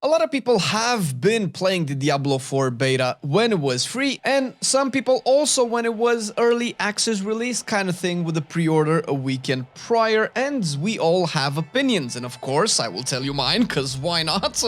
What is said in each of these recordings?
A lot of people have been playing the Diablo 4 beta when it was free, and some people also when it was early access release kind of thing with a pre-order a weekend prior, and we all have opinions, and of course I will tell you mine, cause why not?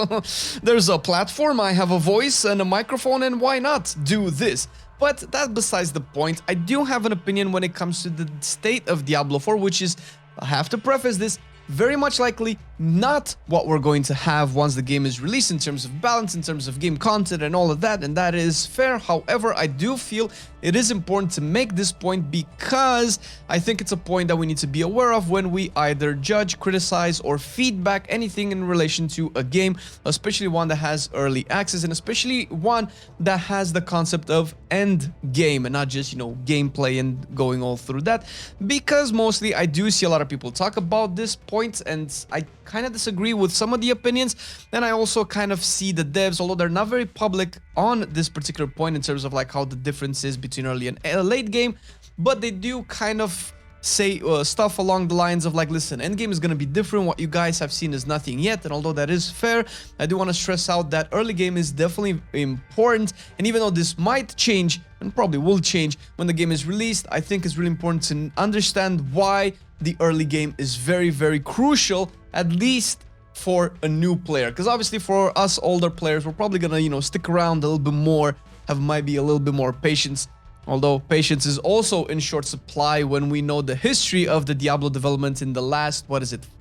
There's a platform, I have a voice and a microphone, and why not do this? But that's besides the point. I do have an opinion when it comes to the state of Diablo 4, which is, I have to preface this, very much likely not what we're going to have once the game is released in terms of balance, in terms of game content and all of that, and that is fair. However, I do feel it is important to make this point because I think it's a point that we need to be aware of when we either judge, criticize, or feedback anything in relation to a game, especially one that has early access and especially one that has the concept of end game and not just, gameplay and going all through that, because mostly I do see a lot of people talk about this point and I kind of disagree with some of the opinions, and I also kind of see the devs, although they're not very public on this particular point in terms of like how the difference is between early and late game, but they do kind of say stuff along the lines of like, listen, endgame is going to be different, what you guys have seen is nothing yet. And although that is fair, I do want to stress out that early game is definitely important, and even though this might change and probably will change when the game is released, I think it's really important to understand why the early game is very, very crucial, at least for a new player, because obviously for us older players, we're probably gonna, stick around a little bit more, have maybe a little bit more patience. Although patience is also in short supply when we know the history of the Diablo development in the last,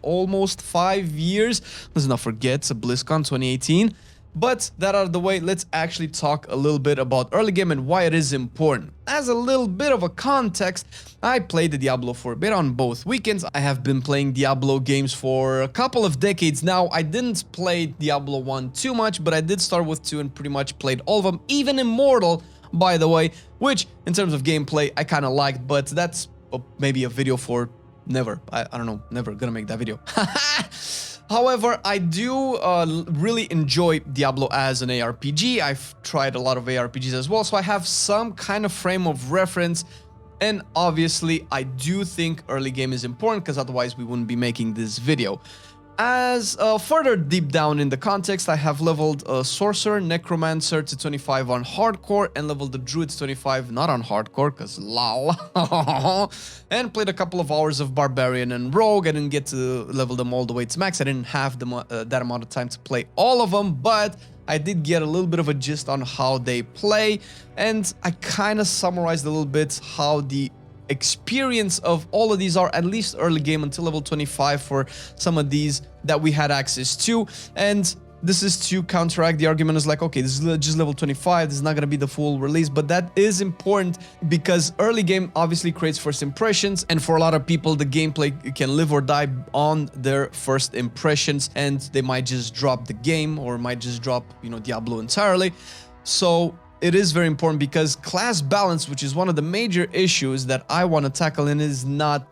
almost 5 years. Let's not forget, it's a BlizzCon 2018. But that out of the way, let's actually talk a little bit about early game and why it is important. As a little bit of a context, I played the Diablo 4 beta on both weekends. I have been playing Diablo games for a couple of decades now. I didn't play Diablo 1 too much, but I did start with 2 and pretty much played all of them, even Immortal, by the way, which in terms of gameplay I kind of liked, but that's maybe a video for never. I don't know, never gonna make that video. However, I do really enjoy Diablo as an ARPG. I've tried a lot of ARPGs as well, so I have some kind of frame of reference. And obviously, I do think early game is important because otherwise we wouldn't be making this video. As further deep down in the context, I have leveled Sorcerer, Necromancer to 25 on hardcore and leveled the Druid to 25 not on hardcore because lol. And played a couple of hours of Barbarian and Rogue. I didn't get to level them all the way to max. I didn't have that amount of time to play all of them, but I did get a little bit of a gist on how they play, and I kind of summarized a little bit how the experience of all of these are, at least early game until level 25 for some of these that we had access to. And this is to counteract the argument is like, okay, this is just level 25, this is not going to be the full release, but that is important because early game obviously creates first impressions, and for a lot of people the gameplay can live or die on their first impressions, and they might just drop the game or might just drop, Diablo entirely. So it is very important because class balance, which is one of the major issues that I want to tackle, and is not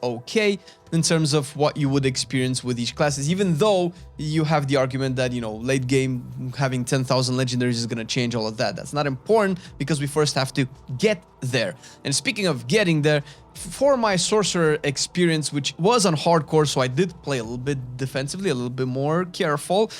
okay in terms of what you would experience with each classes, even though you have the argument that, late game having 10,000 legendaries is going to change all of that. That's not important because we first have to get there. And speaking of getting there, for my Sorcerer experience, which was on hardcore, so I did play a little bit defensively, a little bit more careful,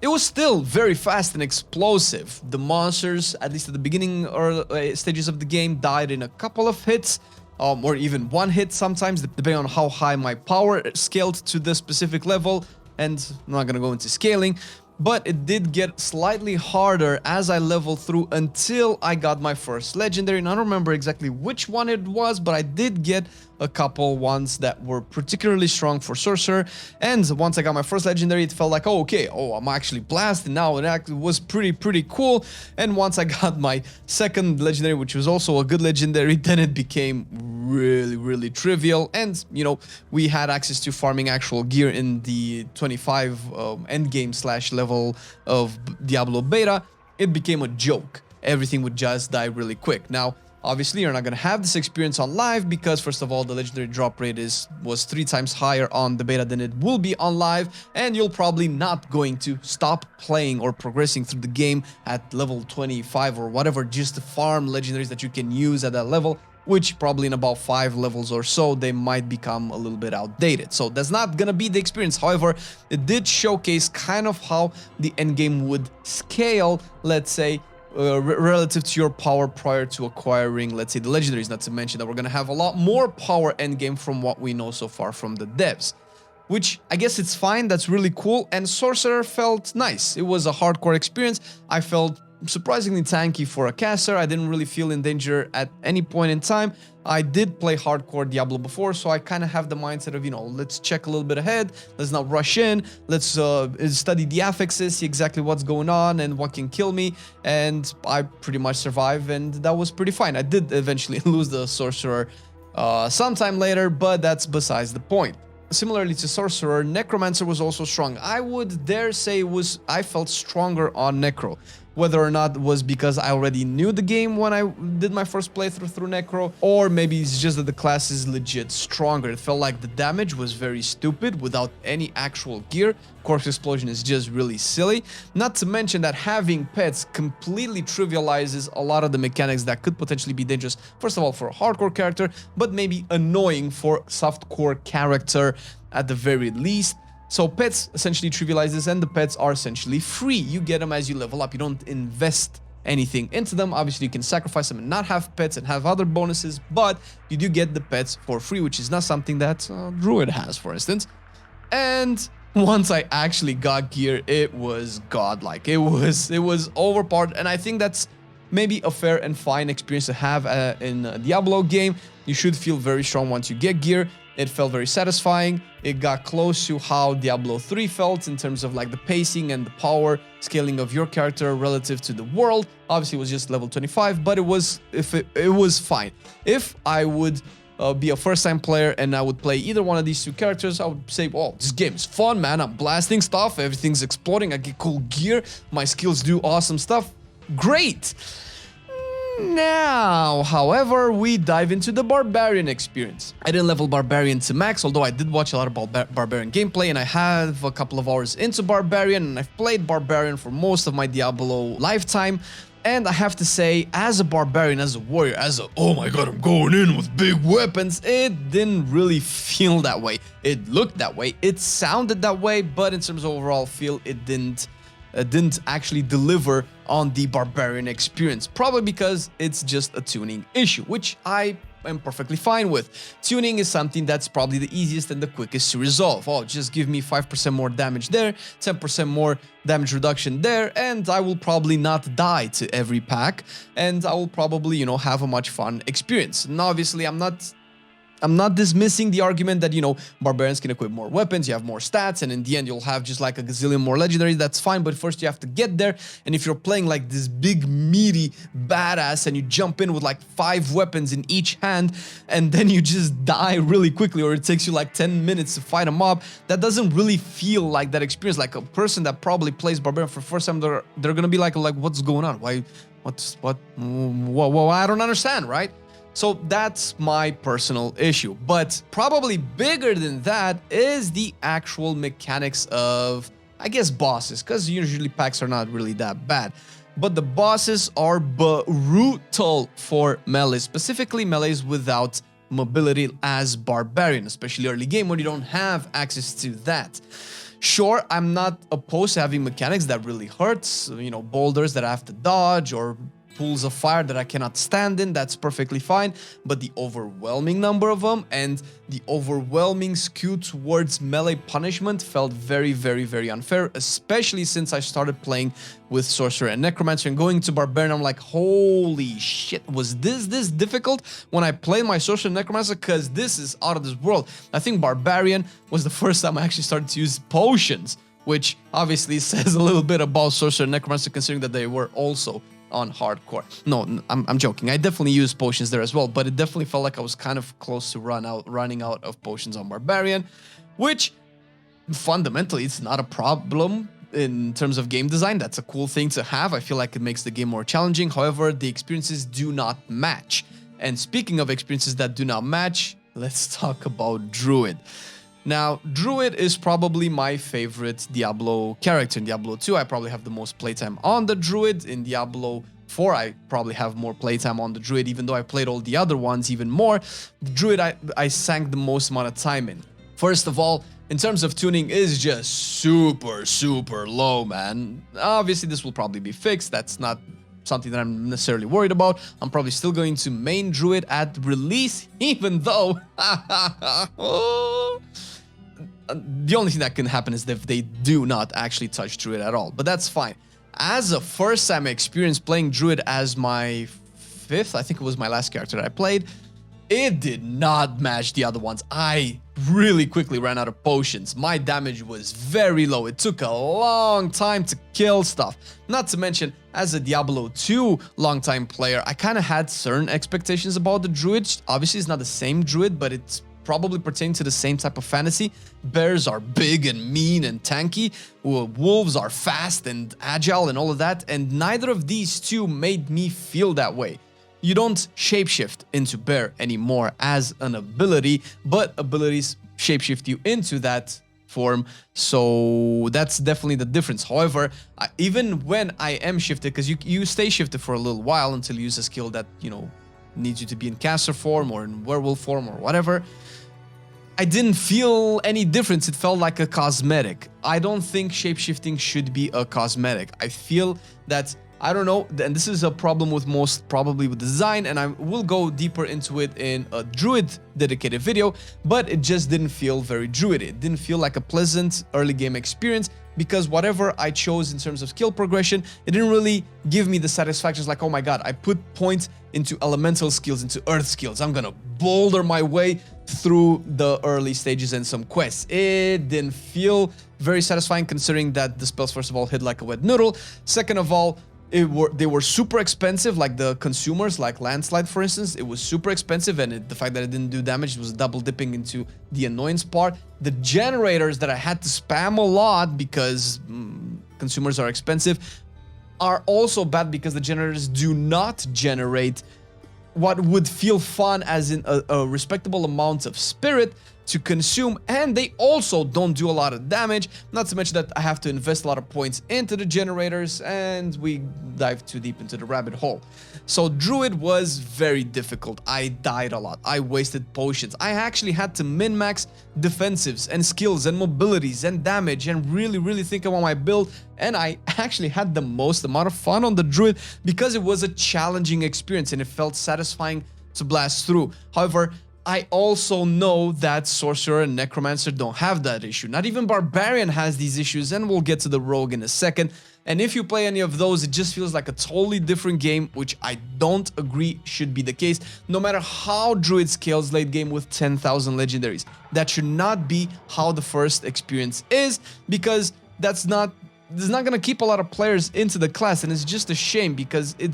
it was still very fast and explosive. The monsters, at least at the beginning or stages of the game, died in a couple of hits, or even one hit sometimes, depending on how high my power scaled to the specific level. And I'm not gonna go into scaling, but it did get slightly harder as I leveled through until I got my first legendary. And I don't remember exactly which one it was, but I did get a couple ones that were particularly strong for Sorcerer. And once I got my first legendary, it felt like, oh, okay, I'm actually blasting now. It actually was pretty cool. And once I got my second legendary, which was also a good legendary, then it became really trivial. And, we had access to farming actual gear in the 25 endgame / level of Diablo beta. It became a joke. Everything would just die really quick. Now, obviously, you're not going to have this experience on live because, first of all, the legendary drop rate was 3 times higher on the beta than it will be on live, and you're probably not going to stop playing or progressing through the game at level 25 or whatever just to farm legendaries that you can use at that level. which probably in about 5 levels or so, they might become a little bit outdated. So that's not gonna be the experience. However, it did showcase kind of how the endgame would scale, let's say, relative to your power prior to acquiring, let's say, the legendaries. Not to mention that we're gonna have a lot more power endgame from what we know so far from the devs, which I guess it's fine. That's really cool. And Sorcerer felt nice. It was a hardcore experience. I felt surprisingly tanky for a caster. I didn't really feel in danger at any point in time. I did play hardcore Diablo before, so I kind of have the mindset of, you know, let's check a little bit ahead, let's not rush in, let's study the affixes, see exactly what's going on and what can kill me, and I pretty much survived, and that was pretty fine. I did eventually lose the Sorcerer sometime later, but that's besides the point. Similarly to Sorcerer, Necromancer was also strong. I would dare say I felt stronger on Necro. Whether or not it was because I already knew the game when I did my first playthrough through Necro, or maybe it's just that the class is legit stronger. It felt like the damage was very stupid without any actual gear. Corpse Explosion is just really silly. Not to mention that having pets completely trivializes a lot of the mechanics that could potentially be dangerous, first of all, for a hardcore character, but maybe annoying for a softcore character at the very least. So pets essentially trivialize this, and the pets are essentially free. You get them as you level up. You don't invest anything into them. Obviously, you can sacrifice them and not have pets and have other bonuses, but you do get the pets for free, which is not something that Druid has, for instance. And once I actually got gear, it was godlike. It was overpowered, and I think that's maybe a fair and fine experience to have in a Diablo game. You should feel very strong once you get gear. It felt very satisfying. It got close to how Diablo 3 felt in terms of like the pacing and the power scaling of your character relative to the world. Obviously, it was just level 25, but it was fine. If I would be a first-time player and I would play either one of these two characters, I would say, oh, this game is fun, man. I'm blasting stuff. Everything's exploding. I get cool gear. My skills do awesome stuff. Great. Now, however, we dive into the Barbarian experience. I didn't level Barbarian to max, although I did watch a lot about Barbarian gameplay, and I have a couple of hours into Barbarian, and I've played Barbarian for most of my Diablo lifetime. And I have to say, as a Barbarian, as a warrior, oh my god, I'm going in with big weapons, it didn't really feel that way. It looked that way, it sounded that way, but in terms of overall feel, it didn't actually deliver on the Barbarian experience, probably because it's just a tuning issue, which I am perfectly fine with. Tuning is something that's probably the easiest and the quickest to resolve. Oh, just give me 5% more damage there, 10% more damage reduction there, and I will probably not die to every pack, and I will probably, you know, have a much fun experience. And obviously, I'm not dismissing the argument that, you know, Barbarians can equip more weapons, you have more stats, and in the end you'll have just like a gazillion more legendaries. That's fine, but first you have to get there. And if you're playing like this big, meaty badass and you jump in with like 5 weapons in each hand, and then you just die really quickly, or it takes you like 10 minutes to fight a mob, that doesn't really feel like that experience. Like a person that probably plays Barbarian for the first time, they're gonna be like, what's going on? Why, what, I don't understand, right? So that's my personal issue. But probably bigger than that is the actual mechanics of, I guess, bosses, because usually packs are not really that bad. But the bosses are brutal for melee, specifically melees without mobility as Barbarian, especially early game when you don't have access to that. Sure, I'm not opposed to having mechanics that really hurts, you know, boulders that I have to dodge, or pools of fire that I cannot stand in. That's perfectly fine, but the overwhelming number of them and the overwhelming skew towards melee punishment felt very, very, very unfair, especially since I started playing with Sorcerer and Necromancer, and going to Barbarian, I'm like, holy shit, was this difficult when I played my Sorcerer and Necromancer? Because this is out of this world. I think Barbarian was the first time I actually started to use potions, which obviously says a little bit about Sorcerer and Necromancer, considering that they were also on hardcore. No, I'm joking. I definitely used potions there as well, but it definitely felt like I was kind of close to running out of potions on Barbarian, which fundamentally it's not a problem in terms of game design. That's a cool thing to have. I feel like it makes the game more challenging. However, the experiences do not match. And speaking of experiences that do not match, let's talk about Druid. Now, Druid is probably my favorite Diablo character. In Diablo 2, I probably have the most playtime on the Druid. In Diablo 4, I probably have more playtime on the Druid, even though I played all the other ones even more. The Druid I sank the most amount of time in. First of all, in terms of tuning, is just super low, man. Obviously, this will probably be fixed. That's not something that I'm necessarily worried about. I'm probably still going to main Druid at release, even though the only thing that can happen is if they do not actually touch Druid at all, but that's fine. As a first time experience playing Druid as my 5th, I think it was my last character that I played, it did not match the other ones. I really quickly ran out of potions. My damage was very low. It took a long time to kill stuff. Not to mention, as a Diablo 2 longtime player, I kind of had certain expectations about the Druid. Obviously, it's not the same Druid, but it's probably pertaining to the same type of fantasy. Bears are big and mean and tanky. Wolves are fast and agile and all of that. And neither of these two made me feel that way. You don't shapeshift into bear anymore as an ability, but abilities shapeshift you into that form. So that's definitely the difference. However, even when I am shifted, because you stay shifted for a little while until you use a skill that, you know, needs you to be in caster form or in werewolf form or whatever, I didn't feel any difference. It felt like a cosmetic. I don't think shapeshifting should be a cosmetic. I feel that, I don't know, and this is a problem with most probably with design, and I will go deeper into it in a Druid dedicated video, but it just didn't feel very Druid. It didn't feel like a pleasant early game experience, because whatever I chose in terms of skill progression, it didn't really give me the satisfaction. It's like, oh my god, I put points into elemental skills, into earth skills. I'm gonna boulder my way through the early stages and some quests. It didn't feel very satisfying, considering that the spells, first of all, hit like a wet noodle. Second of all, they were super expensive, like the consumers, like Landslide, for instance. It was super expensive, and the fact that it didn't do damage was double dipping into the annoyance part. The generators that I had to spam a lot because consumers are expensive are also bad, because the generators do not generate what would feel fun, as in a respectable amount of spirit to consume, and they also don't do a lot of damage. Not to mention that I have to invest a lot of points into the generators, and we dive too deep into the rabbit hole. So Druid was very difficult. I died a lot. I wasted potions. I actually had to min-max defensives and skills and mobilities and damage and really think about my build, and I actually had the most amount of fun on the Druid because it was a challenging experience and it felt satisfying to blast through. However, I also know that Sorcerer and Necromancer don't have that issue. Not even Barbarian has these issues, and we'll get to the Rogue in a second. And if you play any of those, it just feels like a totally different game, which I don't agree should be the case, no matter how Druid scales late game with 10,000 legendaries. That should not be how the first experience is, because this is not going to keep a lot of players into the class, and it's just a shame, because it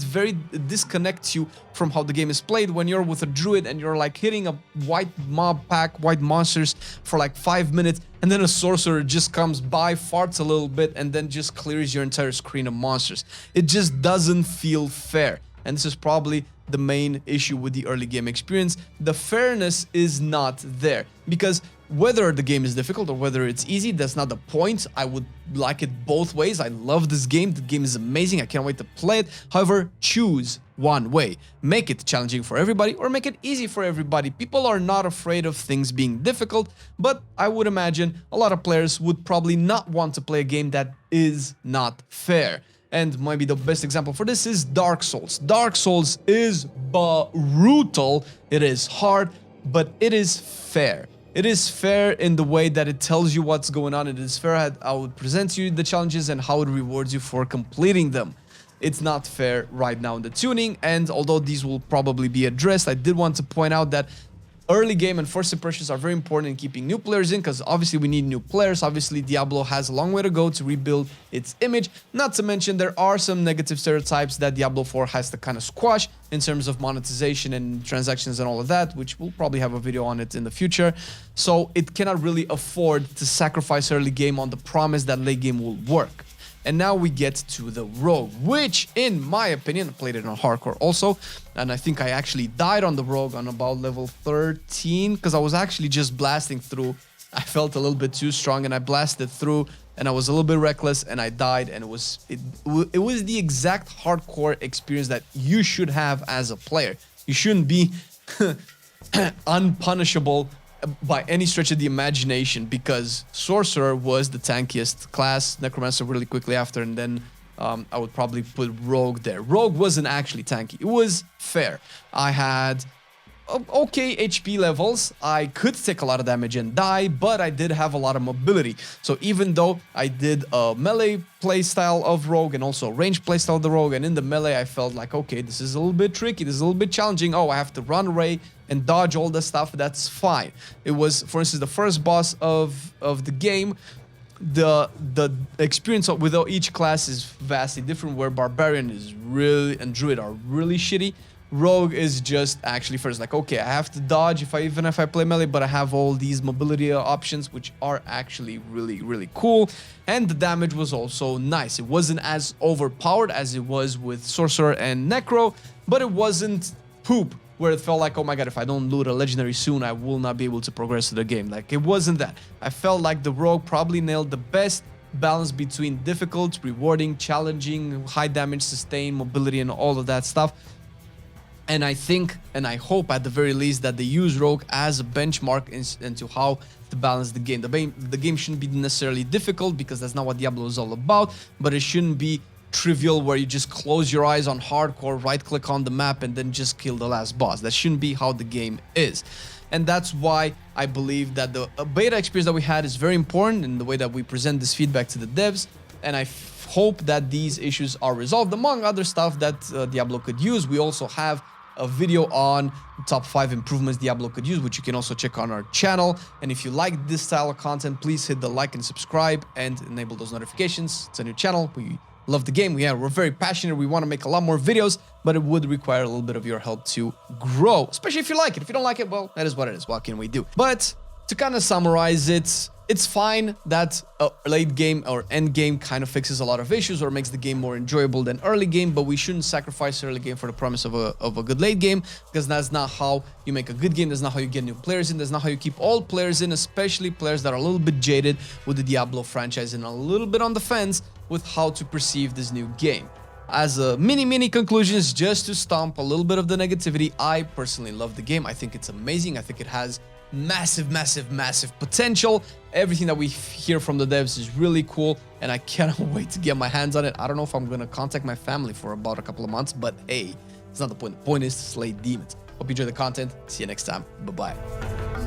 disconnects you from how the game is played when you're with a Druid and you're like hitting a white mob pack, white monsters for like 5 minutes, and then a Sorcerer just comes by, farts a little bit, and then just clears your entire screen of monsters. It just doesn't feel fair, and this is probably the main issue with the early game experience. The fairness is not there, because whether the game is difficult or whether it's easy, that's not the point. I would like it both ways. I love this game. The game is amazing. I can't wait to play it. However, choose one way. Make it challenging for everybody or make it easy for everybody. People are not afraid of things being difficult, but I would imagine a lot of players would probably not want to play a game that is not fair. And maybe the best example for this is Dark Souls. Dark Souls is brutal. It is hard, but it is fair. It is fair in the way that it tells you what's going on. It is fair how it presents you the challenges and how it rewards you for completing them. It's not fair right now in the tuning, and although these will probably be addressed, I did want to point out that early game and first impressions are very important in keeping new players in, because obviously we need new players. Obviously Diablo has a long way to go to rebuild its image. Not to mention there are some negative stereotypes that Diablo 4 has to kind of squash in terms of monetization and transactions and all of that, which we'll probably have a video on it in the future. So it cannot really afford to sacrifice early game on the promise that late game will work. And now we get to the Rogue, which, in my opinion, I played it on hardcore also, and I think I actually died on the Rogue on about level 13, because I was actually just blasting through I felt a little bit too strong and I blasted through, and I was a little bit reckless and I died, and it was the exact hardcore experience that you should have as a player. You shouldn't be unpunishable by any stretch of the imagination, because Sorcerer was the tankiest class, Necromancer really quickly after, and then I would probably put Rogue there. Rogue wasn't actually tanky. It was fair. I had okay HP levels. I could take a lot of damage and die, but I did have a lot of mobility. So even though I did a melee playstyle of Rogue and also a range playstyle of the Rogue, and in the melee I felt like, okay, this is a little bit tricky, this is a little bit challenging. Oh, I have to run away and dodge all the stuff. That's fine. It was, for instance, the first boss of the game. The experience with each class is vastly different, where Barbarian is really and Druid are really shitty. Rogue is just actually first like, okay, I have to dodge even if I play melee, but I have all these mobility options, which are actually really cool. And the damage was also nice. It wasn't as overpowered as it was with Sorcerer and Necro, but it wasn't poop, where it felt like, oh my god, if I don't loot a legendary soon, I will not be able to progress to the game. Like, it wasn't that. I felt like the Rogue probably nailed the best balance between difficult, rewarding, challenging, high damage, sustain, mobility, and all of that stuff. And I think, and I hope at the very least, that they use Rogue as a benchmark into how to balance the game. The game shouldn't be necessarily difficult, because that's not what Diablo is all about, but it shouldn't be trivial where you just close your eyes on hardcore, right click on the map, and then just kill the last boss. That shouldn't be how the game is. And that's why I believe that the beta experience that we had is very important in the way that we present this feedback to the devs, and I hope that these issues are resolved, among other stuff that Diablo could use. We also have a video on top 5 improvements Diablo could use, which you can also check on our channel. And if you like this style of content, please hit the like and subscribe and enable those notifications. It's a new channel. We love the game. We're very passionate. We want to make a lot more videos, but it would require a little bit of your help to grow, especially if you like it. If you don't like it, well, that is what it is. What can we do? But to kind of summarize it, it's fine that late game or end game kind of fixes a lot of issues or makes the game more enjoyable than early game, but we shouldn't sacrifice early game for the promise of a good late game, because that's not how you make a good game. That's not how you get new players in. That's not how you keep all players in, especially players that are a little bit jaded with the Diablo franchise and a little bit on the fence with how to perceive this new game. As a mini conclusions, just to stomp a little bit of the negativity, I personally love the game. I think it's amazing. I think it has massive potential. Everything that we hear from the devs is really cool, and I cannot wait to get my hands on it. I don't know if I'm gonna contact my family for about a couple of months, but hey, it's not the point. The point is to slay demons. Hope you enjoy the content. See you next time. Bye-bye.